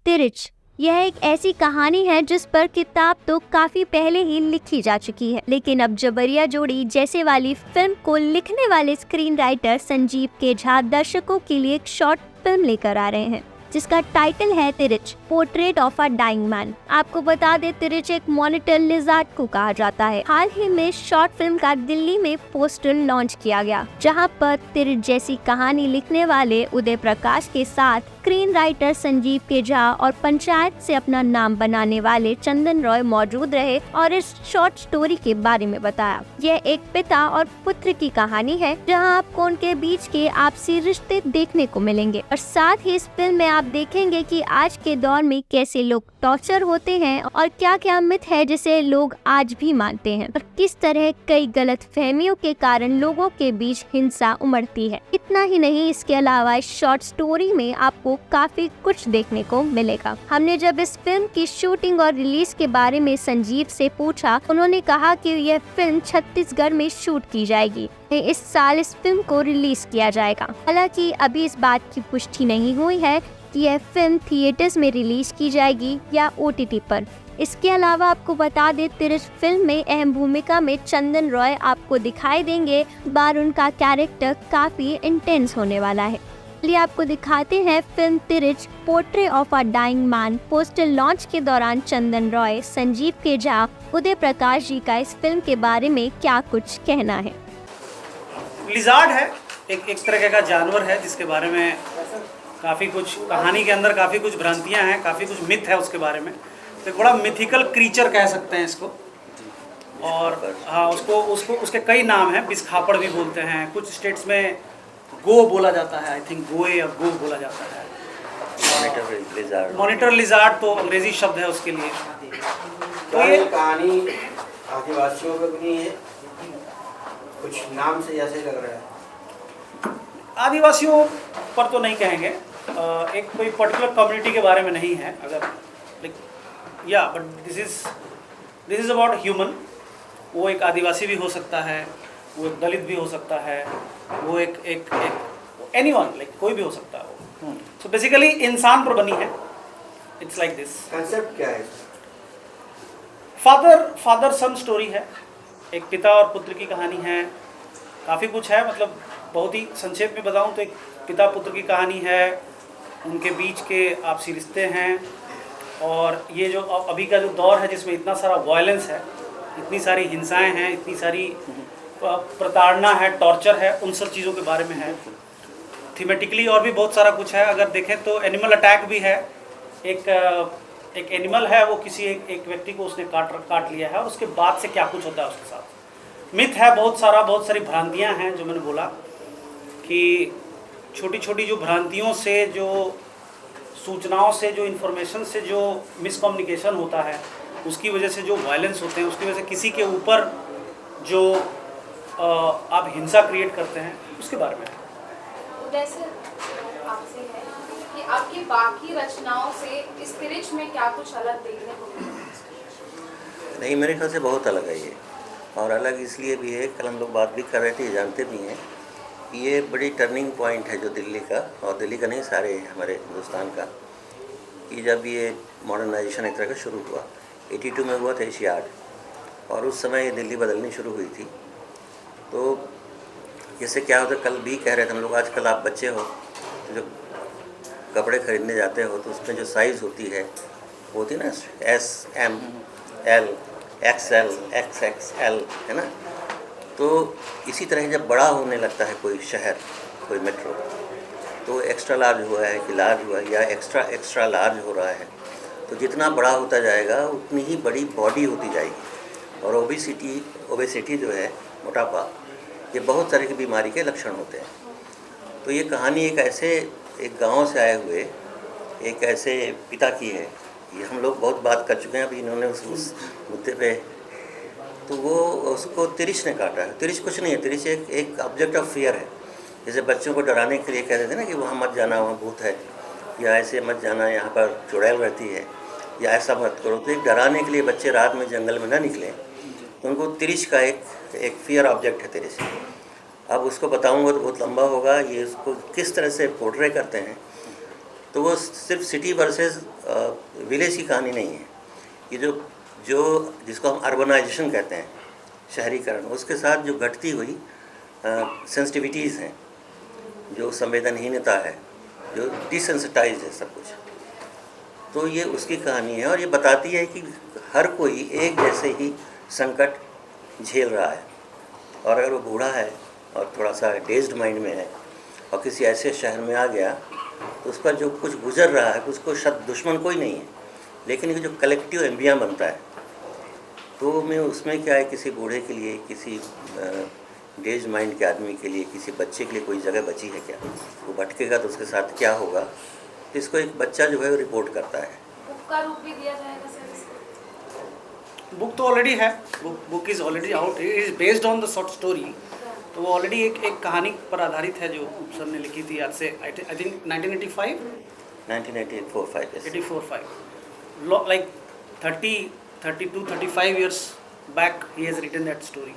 तिरिच। यह एक ऐसी कहानी है जिस पर किताब तो काफी पहले ही लिखी जा चुकी है, लेकिन अब जबरिया जोड़ी जैसे वाली फिल्म को लिखने वाले स्क्रीन राइटर संजीव के झा दर्शकों के लिए एक शॉर्ट फिल्म लेकर आ रहे हैं जिसका टाइटल है Tirichh, portrait of a dying man. आपको बता दे, तिरिच एक मॉनिटर लिजार्ड को कहा जाता है। हाल ही में शॉर्ट फिल्म का दिल्ली में पोस्टर लॉन्च किया गया, जहां पर तिरिच जैसी कहानी लिखने वाले उदय प्रकाश के साथ स्क्रीन राइटर संजीव के झा और पंचायत से अपना नाम बनाने वाले चंदन रॉय मौजूद रहे और इस शॉर्ट स्टोरी के बारे में बताया। यह एक पिता और पुत्र की कहानी है, जहां आपको उनके बीच के आपसी रिश्ते देखने को मिलेंगे और साथ ही इस फिल्म में आप देखेंगे कि आज के दौर में कैसे लोग टॉर्चर होते हैं और क्या क्या मिथ है जिसे लोग आज भी मानते हैं और किस तरह कई गलत फहमियों के कारण लोगों के बीच हिंसा उमड़ती है। इतना ही नहीं, इसके अलावा इस शॉर्ट स्टोरी में आपको काफी कुछ देखने को मिलेगा। हमने जब इस फिल्म की शूटिंग और रिलीज के बारे में संजीव से पूछा, उन्होंने कहा कि यह फिल्म छत्तीसगढ़ में शूट की जाएगी। इस साल इस फिल्म को रिलीज किया जाएगा। हालांकि अभी इस बात की पुष्टि नहीं हुई है कि यह फिल्म थिएटर्स में रिलीज की जाएगी या OTT पर। इसके अलावा आपको बता दें, तिरिच फिल्म में अहम भूमिका में चंदन रॉय आपको दिखाई देंगे। बार उनका कैरेक्टर काफी इंटेंस होने वाला है। चलिए आपको दिखाते हैं film Tirichh, portrait of a dying man. Poster launch के दौरान चंदन रॉय, संजीव के झा, उदय प्रकाश जी का इस फिल्म के बारे में क्या कुछ कहना है। लिजार्ड है, एक तरह का जानवर है जिसके बारे में काफ़ी कुछ कहानी के अंदर काफ़ी कुछ भ्रांतियां हैं, काफ़ी कुछ मिथ है उसके बारे में। तो एक बड़ा मिथिकल क्रीचर कह सकते हैं इसको। और हाँ, उसको उसके कई नाम हैं। बिस्खापड़ भी बोलते हैं, कुछ स्टेट्स में गो बोला जाता है, आई थिंक गोए या गो बोला जाता है। मॉनिटर लिजार्ड तो अंग्रेजी शब्द है उसके लिए। तो ये कहानी आदिवासियों पर बनी है, कुछ नाम से जैसे लग रहा है। आदिवासियों पर तो नहीं कहेंगे, एक कोई पर्टिकुलर कम्युनिटी के बारे में नहीं है। अगर या but this is about human. वो एक आदिवासी भी हो सकता है, वो एक दलित भी हो सकता है, वो एक एनीवन, लाइक कोई भी हो सकता है वो। सो बेसिकली इंसान पर बनी है। It's like this. कंसेप्ट क्या है? फादर सन स्टोरी है। एक पिता और पुत्र की कहानी है। काफ़ी कुछ है, मतलब बहुत ही संक्षेप में बताऊं तो एक पिता पुत्र की कहानी है, उनके बीच के आपसी रिश्ते हैं। और ये जो अभी का जो दौर है जिसमें इतना सारा वायलेंस है, इतनी सारी हिंसाएं हैं, इतनी सारी प्रताड़ना है, टॉर्चर है, उन सब चीज़ों के बारे में है। थीमेटिकली और भी बहुत सारा कुछ है। अगर देखें तो एनिमल अटैक भी है। एक एनिमल है, वो किसी एक व्यक्ति को उसने काट लिया है और उसके बाद से क्या कुछ होता है उसके साथ। मिथ है बहुत सारी भ्रांतियां हैं। जो मैंने बोला कि छोटी छोटी जो भ्रांतियों से, जो सूचनाओं से, जो इन्फॉर्मेशन से जो मिसकम्युनिकेशन होता है, उसकी वजह से जो वायलेंस होते हैं, उसकी वजह से किसी के ऊपर जो आप हिंसा क्रिएट करते हैं, उसके बारे में। उदय सर, आपसे है कि आपकी बाकी रचनाओं से इस तिरिच में क्या कुछ अलग देखने को मिला? नहीं, मेरे ख्याल से बहुत अलग है ये। और अलग इसलिए भी है, कल हम लोग बात भी कर रहे थे, जानते भी हैं कि ये बड़ी टर्निंग पॉइंट है जो दिल्ली का, और दिल्ली का नहीं, सारे हमारे हिंदुस्तान का, कि जब ये मॉडर्नाइजेशन एक तरह का शुरू हुआ। 82 में हुआ था एशियाड, और उस समय ये दिल्ली बदलनी शुरू हुई थी। तो जैसे क्या होता, कल भी कह रहे थे हम लोग, आजकल आप बच्चे हो तो जो कपड़े खरीदने जाते हो तो उसमें जो साइज़ होती है वो होती है ना, SM, L, XL, XXL, है ना। तो इसी तरह जब बड़ा होने लगता है कोई शहर, कोई मेट्रो, तो एक्स्ट्रा लार्ज हुआ है कि लार्ज हुआ है या एक्स्ट्रा लार्ज हो रहा है, तो जितना बड़ा होता जाएगा उतनी ही बड़ी बॉडी होती जाएगी। और ओबेसिटी जो है, मोटापा, ये बहुत तरह की बीमारी के लक्षण होते हैं। तो ये कहानी एक गांव से आए हुए एक ऐसे पिता की है। ये हम लोग बहुत बात कर चुके हैं, अभी इन्होंने उस मुद्दे पे, तो वो उसको तिरिच ने काटा है। तिरिच कुछ नहीं है, तिरिच एक ऑब्जेक्ट ऑफ फियर है। जैसे बच्चों को डराने के लिए कहते थे ना कि वहाँ मत जाना, वहाँ भूत है, या ऐसे मत जाना, यहाँ पर चुड़ैल रहती है, या ऐसा मत करो। तो एक डराने के लिए बच्चे रात में जंगल में ना निकलें, तो उनको तिरिच का एक फियर ऑब्जेक्ट है तिरिच। अब उसको बताऊंगा तो बहुत लंबा होगा। ये उसको किस तरह से पोर्ट्रे करते हैं, तो वो सिर्फ सिटी वर्सेस विलेज की कहानी नहीं है। ये जो जिसको हम अर्बनाइजेशन कहते हैं, शहरीकरण, उसके साथ जो घटती हुई सेंसिटिविटीज़ हैं, जो संवेदनहीनता है, जो डिसेंसिटाइज है सब कुछ, तो ये उसकी कहानी है। और ये बताती है कि हर कोई एक जैसे ही संकट झेल रहा है, और अगर वो बूढ़ा है और थोड़ा सा डेज्ड माइंड में है और किसी ऐसे शहर में आ गया तो उस पर जो कुछ गुजर रहा है, उसको शायद दुश्मन कोई नहीं है, लेकिन ये जो कलेक्टिव एम्बिया बनता है, तो मैं उसमें क्या है, किसी बूढ़े के लिए, किसी डेज माइंड के आदमी के लिए, किसी बच्चे के लिए कोई जगह बची है क्या? वो भटकेगा तो उसके साथ क्या होगा? तो इसको एक बच्चा जो है वो रिपोर्ट करता है। बुक का रूप भी दिया जाएगा सर इसको? बुक तो ऑलरेडी है, book is already out, it is based on the short story. तो वो ऑलरेडी एक कहानी पर आधारित है जो सर ने लिखी थी आज से I think 1985 84-85 like 32-35 years back he has written that story.